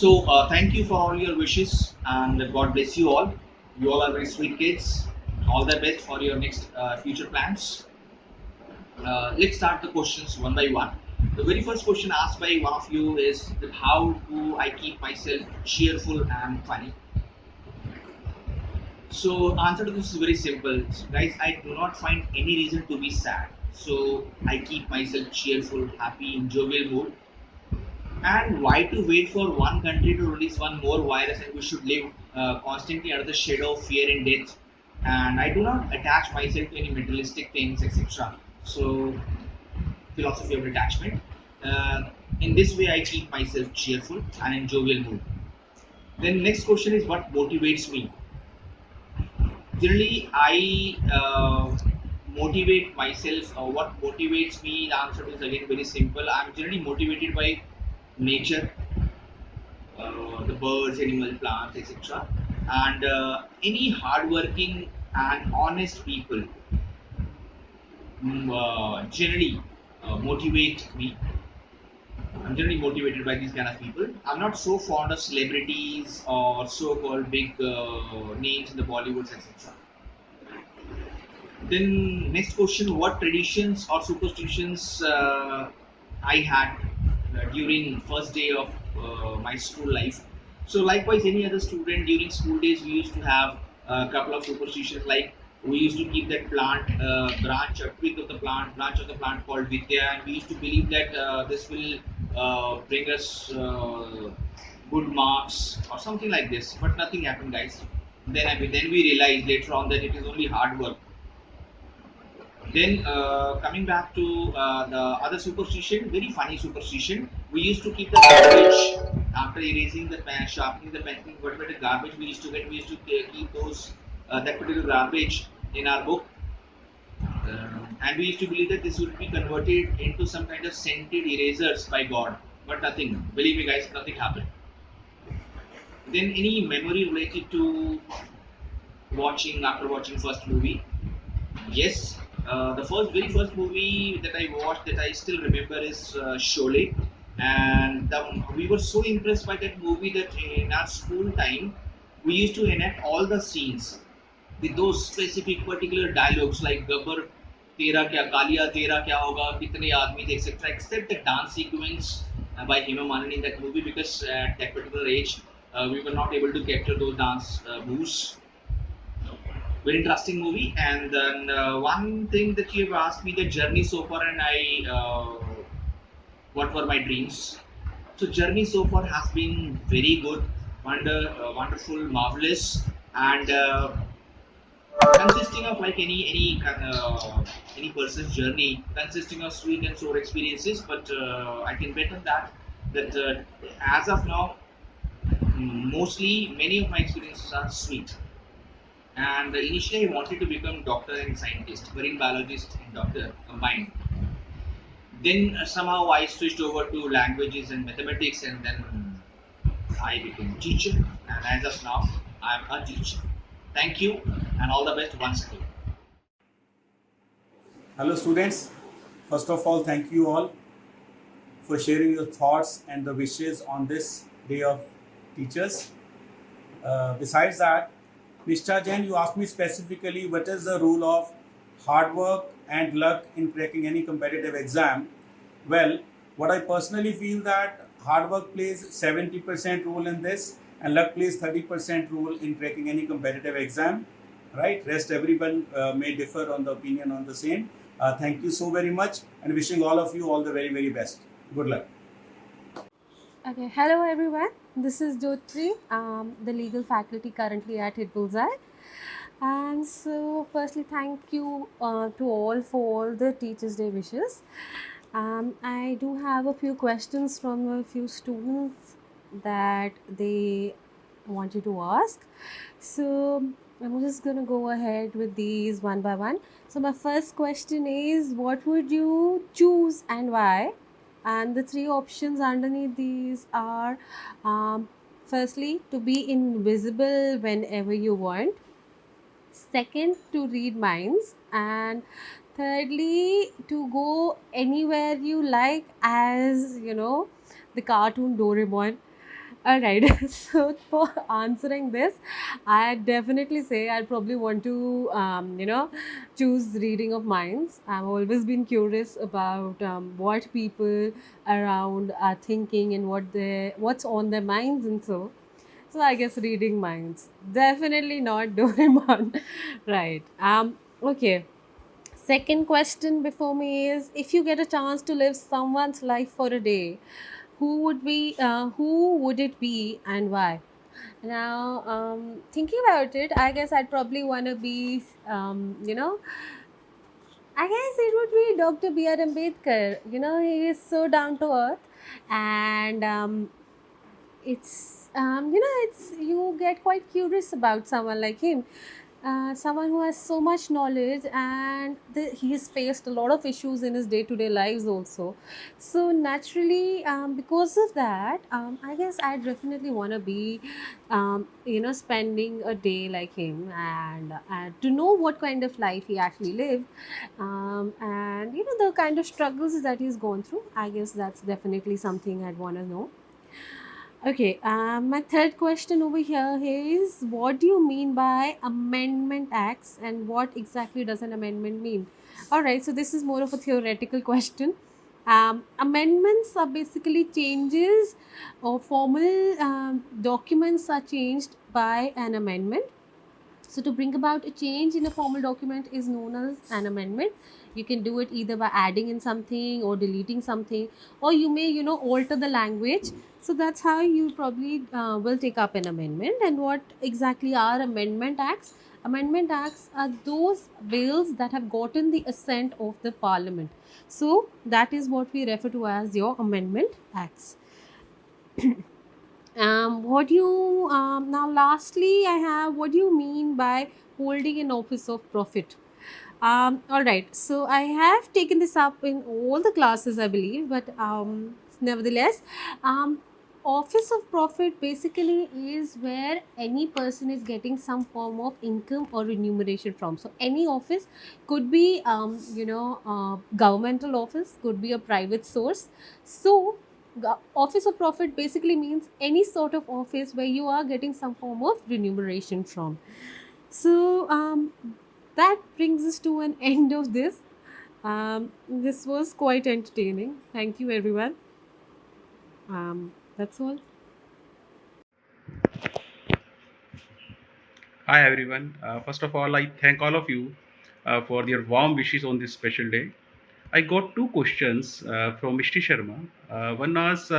Thank you for all your wishes and God bless you all. You all are very sweet kids. All the best for your next future plans. Let's start the questions one by one. The very first question asked by one of you is that how do I keep myself cheerful and funny? So answer to this is very simple, guys. I do not find any reason to be sad. So I keep myself cheerful, happy, in jovial mood. And why to wait for one country to release one more virus and we should live constantly under the shadow of fear and death? And I do not attach myself to any materialistic things, etc. So, philosophy of detachment. Uh, in this way, I keep myself cheerful and in jovial mood. Then next question is what motivates me. Generally, I motivate myself. What motivates me? The answer is again very simple. I'm generally motivated by nature, the birds, animal, plants, etc. And any hardworking and honest people generally motivate me. I'm generally motivated by these kind of people. I'm not so fond of celebrities or so-called big names in the Bollywoods, etc. Then next question: what traditions or superstitions I had during first day of my school life? So likewise, any other student during school days, we used to have a couple of superstitions like we used to keep that plant branch, a twig of the plant, branch of the plant called Vidya, and we used to believe that this will bring us good marks or something like this. But nothing happened, guys. Then we realized later on that it is only hard work. Then coming back to the other superstition, very funny superstition. We used to keep the garbage after erasing the pen, sharpening the pencil, whatever the garbage we used to get. We used to keep those that particular garbage in our book, and we used to believe that this would be converted into some kind of scented erasers by God. But nothing. Believe me, guys, nothing happened. Then any memory related to watching after watching first movie? Yes, the very first movie that I watched that I still remember is Sholay, and we were so impressed by that movie that in our school time we used to enact all the scenes with those specific particular dialogues like Gabbar, Tera kya Kalia, Tera kya hoga, Kitne aadmi the etc. Except the dance sequence by Hema Malini in that movie because at that particular age we were not able to capture those dance moves. Very interesting movie. And then one thing that you've asked me the journey so far, and I what were my dreams. So journey so far has been very good, wonderful, marvelous, and consisting of like any person's journey, consisting of sweet and sour experiences. But I can bet on that as of now, mostly many of my experiences are sweet. And initially, I wanted to become doctor and scientist, marine biologist and doctor combined. Then somehow I switched over to languages and mathematics, and then I became teacher. And as of now, I'm a teacher. Thank you, and all the best once again. Hello students, first of all thank you all for sharing your thoughts and the wishes on this day of teachers. Besides that, Nishtha Jain, you asked me specifically what is the role of hard work and luck in cracking any competitive exam. Well, what I personally feel that hard work plays 70% role in this and luck plays 30% role in cracking any competitive exam. Right? Rest everyone may differ on the opinion on the same. Thank you so very much and wishing all of you all the very, very best. Good luck. Okay, hello everyone. This is Jyotri, the legal faculty currently at Hit Bullseye. And so, firstly, thank you to all for all the Teachers' Day wishes. I do have a few questions from a few students that they wanted to ask. So, I'm just going to go ahead with these one by one. So, my first question is what would you choose and why? And the three options underneath these are firstly, to be invisible whenever you want, second, to read minds, and thirdly, to go anywhere you like as the cartoon Doraemon. All right. So for answering this, I definitely say I'd probably want to, choose reading of minds. I've always been curious about what people around are thinking and what's on their minds and so. So I guess reading minds. Definitely not Doraemon. Right. Okay. Second question before me is, if you get a chance to live someone's life for a day, who would it be and why? Now, thinking about it, I guess I'd probably want to be, I guess it would be Dr. B.R. Ambedkar. He is so down to earth, and it's you get quite curious about someone like him, someone who has so much knowledge, and he has faced a lot of issues in his day-to-day lives also. So naturally, because of that, I guess I definitely want to be spending a day like him, and to know what kind of life he actually lived, and the kind of struggles that he's gone through. I guess that's definitely something I'd want to know. Okay, my third question over here is, what do you mean by amendment acts and what exactly does an amendment mean? All right, so this is more of a theoretical question. Amendments are basically changes, or formal documents are changed by an amendment. So to bring about a change in a formal document is known as an amendment. You can do it either by adding in something or deleting something, or you may, alter the language. So that's how you probably will take up an amendment. And what exactly are amendment acts? Amendment acts are those bills that have gotten the assent of the parliament. So that is what we refer to as your amendment acts. What do you now? Lastly, I have, what do you mean by holding an office of profit? All right. So I have taken this up in all the classes, I believe, but nevertheless, um, office of profit basically is where any person is getting some form of income or remuneration from. So any office could be, governmental office, could be a private source. So office of profit basically means any sort of office where you are getting some form of remuneration from. So that brings us to an end of this. This was quite entertaining. Thank you, everyone. That's all. Hi everyone. First of all, I thank all of you for your warm wishes on this special day. I got two questions from Mr. Sharma. One was,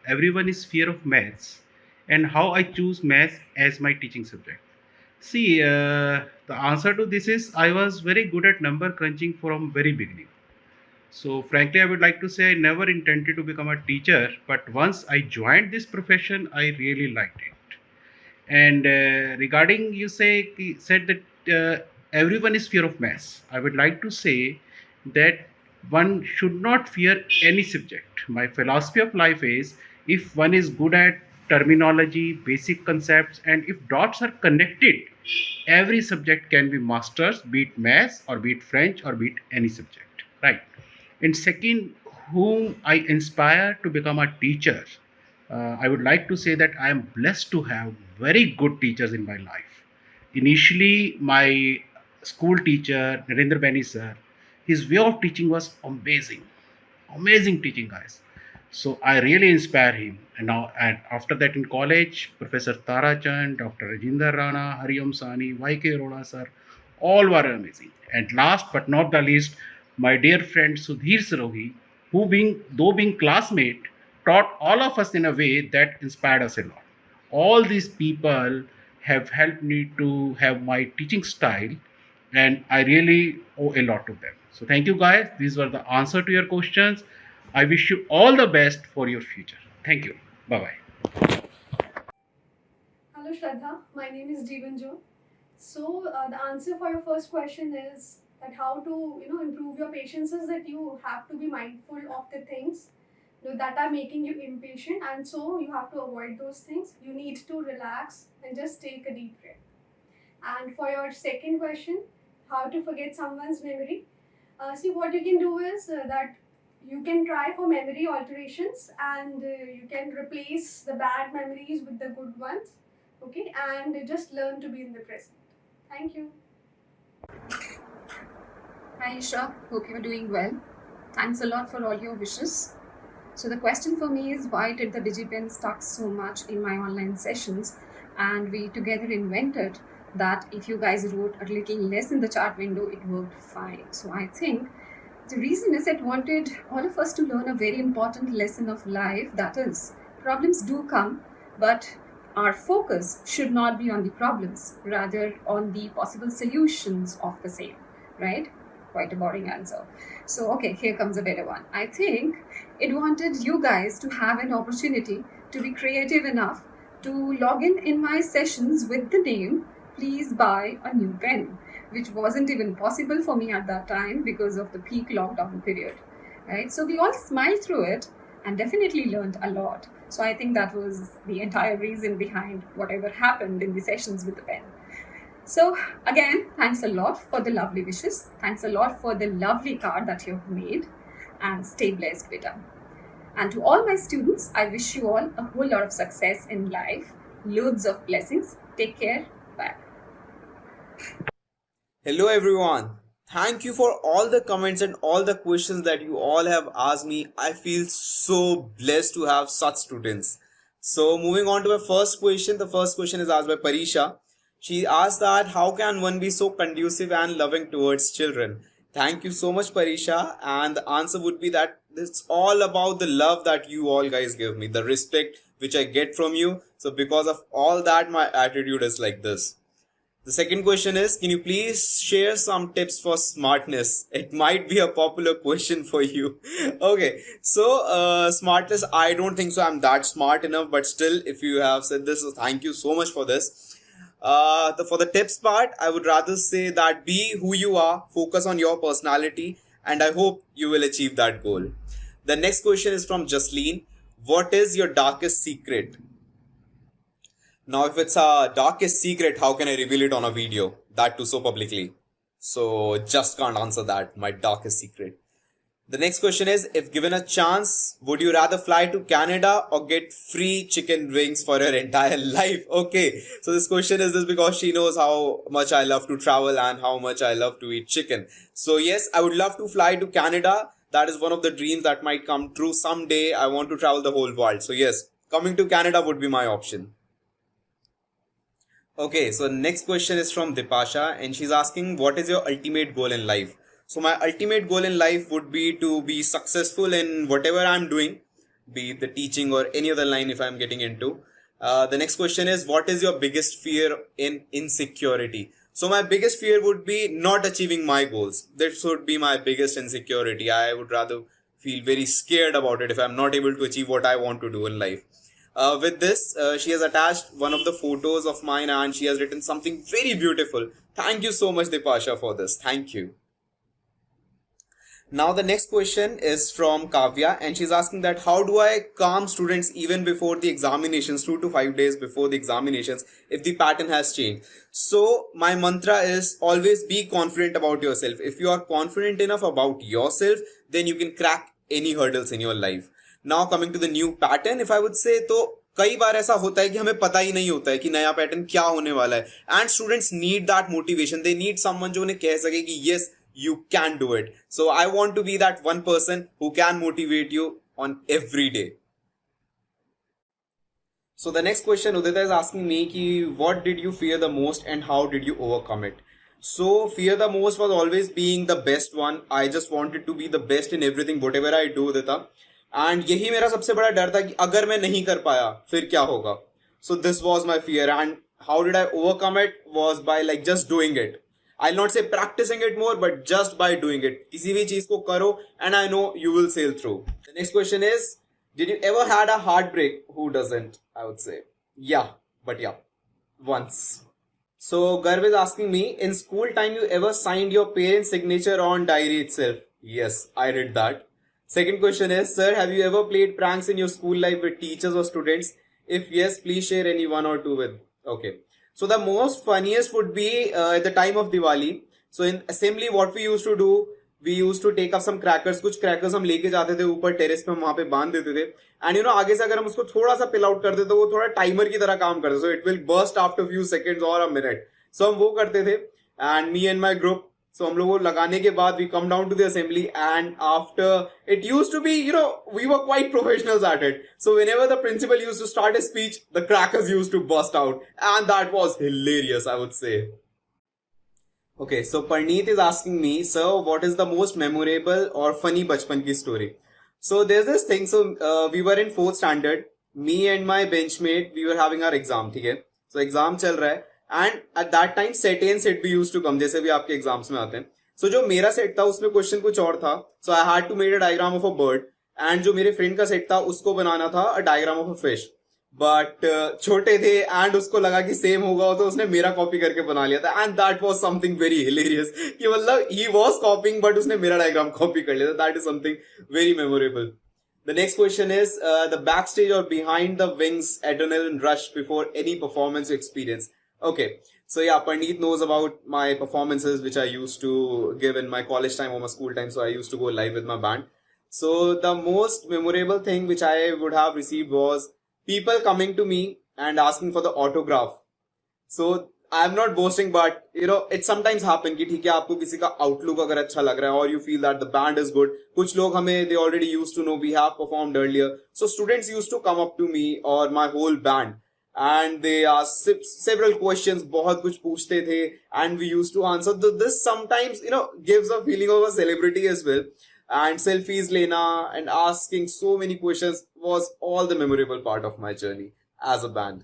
everyone is fear of maths, and how I choose maths as my teaching subject. See, the answer to this is, I was very good at number crunching from very beginning. So frankly, I would like to say I never intended to become a teacher, but once I joined this profession, I really liked it. And regarding you said that everyone is fear of maths. I would like to say that one should not fear any subject. My philosophy of life is, if one is good at terminology, basic concepts, and if dots are connected, every subject can be mastered, be it maths or be it French or be it any subject. Right. And second, whom I inspire to become a teacher, I would like to say that I am blessed to have very good teachers in my life. Initially, my school teacher, Narendra Beni sir, his way of teaching was amazing. Amazing teaching, guys. So I really inspire him. And after that in college, Professor Tara Chand, Dr. Rajinder Rana, Hariom Sani, YK Arora sir, all were amazing. And last but not the least, my dear friend Sudhir Sarohi, who being classmate, taught all of us in a way that inspired us a lot. All these people have helped me to have my teaching style, and I really owe a lot to them. So thank you guys. These were the answer to your questions. I wish you all the best for your future. Thank you. Bye bye. Hello Shraddha, my name is Jeevan Jo. So the answer for your first question is that how to improve your patience is that you have to be mindful of the things that are making you impatient, and so you have to avoid those things. You need to relax and just take a deep breath. And for your second question, how to forget someone's memory? See, what you can do is that you can try for memory alterations, and you can replace the bad memories with the good ones. Okay, and just learn to be in the present. Thank you. Hi Isha, hope you're doing well. Thanks a lot for all your wishes. So the question for me is, why did the DigiPen stuck so much in my online sessions? And we together invented that if you guys wrote a little less in the chat window, it worked fine. So I think the reason is it wanted all of us to learn a very important lesson of life, that is, problems do come, but our focus should not be on the problems, rather on the possible solutions of the same, right? Quite a boring answer. So, okay, here comes a better one. I think it wanted you guys to have an opportunity to be creative enough to log in my sessions with the name, please buy a new pen, which wasn't even possible for me at that time because of the peak lockdown period, right? So we all smiled through it and definitely learned a lot. So I think that was the entire reason behind whatever happened in the sessions with the pen. So again, thanks a lot for the lovely wishes. Thanks a lot for the lovely card that you've made, and stay blessed, beta. And to all my students, I wish you all a whole lot of success in life, loads of blessings. Take care. Bye. Hello everyone. Thank you for all the comments and all the questions that you all have asked me. I feel so blessed to have such students. So moving on to my first question. The first question is asked by Parisha. She asked that how can one be so conducive and loving towards children? Thank you so much, Parisha. And the answer would be that it's all about the love that you all guys give me, the respect which I get from you. So because of all that, my attitude is like this. The second question is, can you please share some tips for smartness? It might be a popular question for you. Okay, so smartness, I don't think so I'm that smart enough, but still, if you have said this, so thank you so much for this. For the tips part, I would rather say that be who you are, focus on your personality, and I hope you will achieve that goal. The next question is from Jasleen. What is your darkest secret? Now, if it's a darkest secret, how can I reveal it on a video? That too so publicly. So just can't answer that, my darkest secret. The next question is, if given a chance, would you rather fly to Canada or get free chicken wings for your entire life? Okay, so this question is this because she knows how much I love to travel and how much I love to eat chicken. So yes, I would love to fly to Canada. That is one of the dreams that might come true someday. I want to travel the whole world. So yes, coming to Canada would be my option. Okay, so next question is from Dipasha, and she's asking, what is your ultimate goal in life? So my ultimate goal in life would be to be successful in whatever I'm doing, be it the teaching or any other line if I'm getting into. The next question is, what is your biggest fear in insecurity? So my biggest fear would be not achieving my goals. This would be my biggest insecurity. I would rather feel very scared about it if I'm not able to achieve what I want to do in life. With this, she has attached one of the photos of mine and she has written something very beautiful. Thank you so much, Dipasha, for this. Thank you. Now the next question is from Kavya, and she's asking that how do I calm students even before the examinations, 2 to 5 days before the examinations, if the pattern has changed. So my mantra is always be confident about yourself. If you are confident enough about yourself, then you can crack any hurdles in your life. Now coming to the new pattern, if I would say, तो कई बार ऐसा होता है कि हमें पता ही नहीं होता है कि नया पैटर्न क्या होने वाला है, and students need that motivation. They need someone जो उन्हें कह सके कि yes, you can do it. So I want to be that one person who can motivate you on every day. So the next question Udita is asking me ki what did you fear the most and how did you overcome it? So fear the most was always being the best one. I just wanted to be the best in everything whatever I do, Udita. And यही मेरा सबसे बड़ा डर था कि अगर मैं नहीं कर पाया फिर क्या होगा. So this was my fear, and how did I overcome it was by like just doing it. I'll not say practicing it more, but just by doing it. किसी भी चीज को करो and I know you will sail through. The next question is, did you ever had a heartbreak? Who doesn't? I would say. Yeah, but yeah. Once. So Garv is asking me, in school time you ever signed your parents' signature on diary itself? Yes, I did that. Second question is, sir, have you ever played pranks in your school life with teachers or students? If yes, please share any one or two with. Okay. So the most funniest would be at the time of Diwali. So in assembly, what we used to do, we use to take up some crackers, कुछ crackers हम लेके जाते थे ऊपर terrace पे, हम वहां पे बांध देते थे, एंड यू नो आगे से अगर हम उसको थोड़ा सा पिल आउट कर देते तो वो थोड़ा टाइमर की तरह काम करते, so it will burst after few seconds or a minute. So हम वो करते थे, and me and my group, so हम लोग वो लगाने के बाद we come down to the assembly, and after it used to be, you know, we were quite professionals at it. So whenever the principal used to start a speech, the crackers used to burst out, and that was hilarious, I would say. Okay, so Parneet is asking me, sir, what is the most memorable or funny bachpan ki story? So there's this thing. So we were in 4th standard. Me and my benchmate, we were having our exam. ठीक है? So exam चल रहा है. And at that time, set A and set B used to come. जैसे भी आपके exams में आते हैं. So जो मेरा set था, उसमें question कुछ और था. So I had to make a diagram of a bird. And जो मेरे friend का set था, उसको बनाना था a diagram of a fish. But छोटे थे एंड उसको लगा कि सेम होगा, तो उसने मेरा कॉपी करके बना लिया था, and that was something very hilarious कि मतलब ही वाज कॉपिंग बट उसने मेरा डायग्राम कॉपी कर लिया था. That is something very memorable. The next question is the backstage or behind the wings adrenaline rush before any performance experience. Okay, so yeah, Pandit knows about my performances which I used to give in my college time or my school time, so I used to go live with my band. So the most memorable thing which I would have received was people coming to me and asking for the autograph. So I'm not boasting, but you know it sometimes happen कि ठीक है आपको किसी का outlook अगर अच्छा लग रहा है और you feel that the band is good. कुछ लोग हमें they already used to know, we have performed earlier. So students used to come up to me or my whole band and they asked several questions, बहुत कुछ पूछते थे and we used to answer. This sometimes, you know, gives a feeling of a celebrity as well. And selfies lena and asking so many questions was all the memorable part of my journey as a band.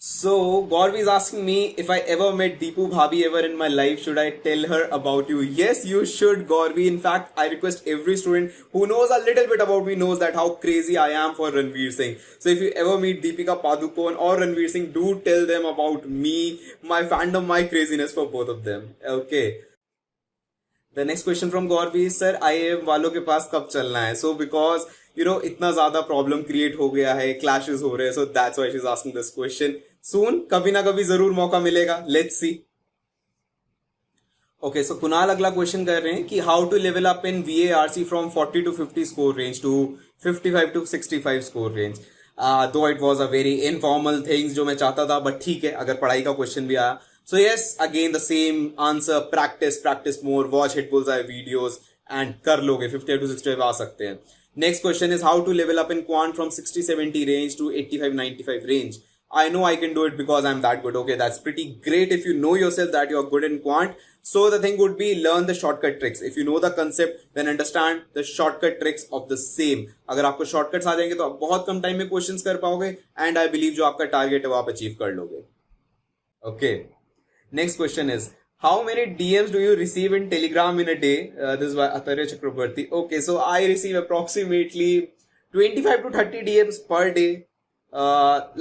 So Gaurav is asking me if I ever met Deepu Bhabhi ever in my life, should I tell her about you? Yes, you should, Gaurav. In fact, I request every student who knows a little bit about me knows that how crazy I am for Ranveer Singh. So if you ever meet Deepika Padukone or Ranveer Singh, do tell them about me, my fandom, my craziness for both of them. Okay. The next question from Gaurav is, sir, IIM वालों के पास कब चलना है? So because you know इतना ज्यादा problem create हो गया है, clashes हो रहे हैं, so that's why she's asking this question. Soon, कभी ना कभी जरूर मौका मिलेगा. Let's see. Okay, so Kunal अगला क्वेश्चन कर रहे हैं कि how to level up in VARC from 40 to 50 score range to 55 to 65 score range. Though it was a very informal things जो मैं चाहता था, but ठीक है अगर पढ़ाई का क्वेश्चन भी आया. So yes, again the same answer, practice more, watch Hit Bullseye videos and कर लोगे 58 to 65 आ सकते हैं. Next question is how to level up in quant from 60-70 range to 85-95 range. I know I can do it because I'm that good. Okay, that's pretty great if you know yourself that you're good in quant. So the thing would be learn the shortcut tricks. If you know the concept, then understand the shortcut tricks of the same. अगर आपको shortcuts आ जाएंगे तो आप बहुत कम time में questions कर पाओगे and I believe जो आपका target है वो आप achieve कर लोगे. Okay. Next question is, how many DMs do you receive in Telegram in a day? This is by Atarya Chakrabarti. Okay, so I receive approximately 25 to 30 DMs per day.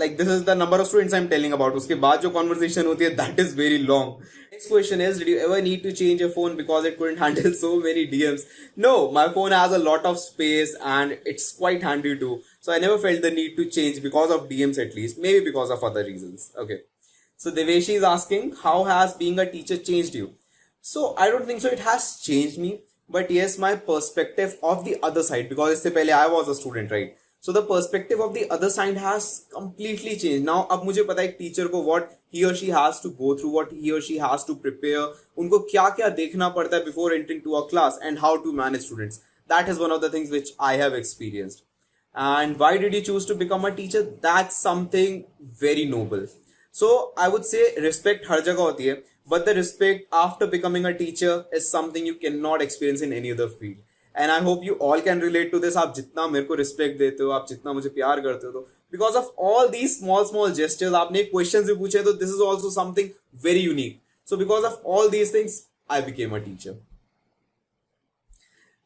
Like this is the number of students I'm telling about. उसके बाद जो conversation होती है, that is very long. Next question is, did you ever need to change your phone because it couldn't handle so many DMs? No, my phone has a lot of space and it's quite handy too. So I never felt the need to change because of DMs at least. Maybe because of other reasons. Okay. So Deveshi is asking, how has being a teacher changed you? So I don't think so it has changed me, but yes, my perspective of the other side, because इससे पहले I was a student, right? So the perspective of the other side has completely changed. Now अब मुझे पता है एक teacher को what he or she has to go through, what he or she has to prepare, उनको क्या क्या देखना पड़ता है before entering to a class and how to manage students. That is one of the things which I have experienced. And why did you choose to become a teacher? That's something very noble. So I would say respect हर जगह होती है, but the respect after becoming a teacher is something you cannot experience in any other field. And I hope you all can relate to this. आप जितना मेरे को respect देते हो, आप जितना मुझे प्यार करते हो, तो because of all these small gestures, आपने questions भी पूछे, तो this is also something very unique. So because of all these things, I became a teacher.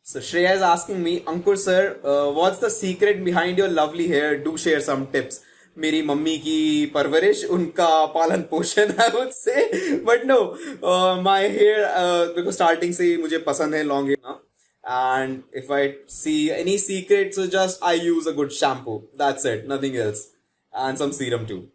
So Shreya is asking me, Ankur sir, what's the secret behind your lovely hair? Do share some tips. मेरी mummy की परवरिश, उनका पालन पोषण, I would say, but no, my hair, because starting से मुझे पसंद है long hair, and if I see any secret, so just I use a good shampoo, that's it, nothing else, and some serum too.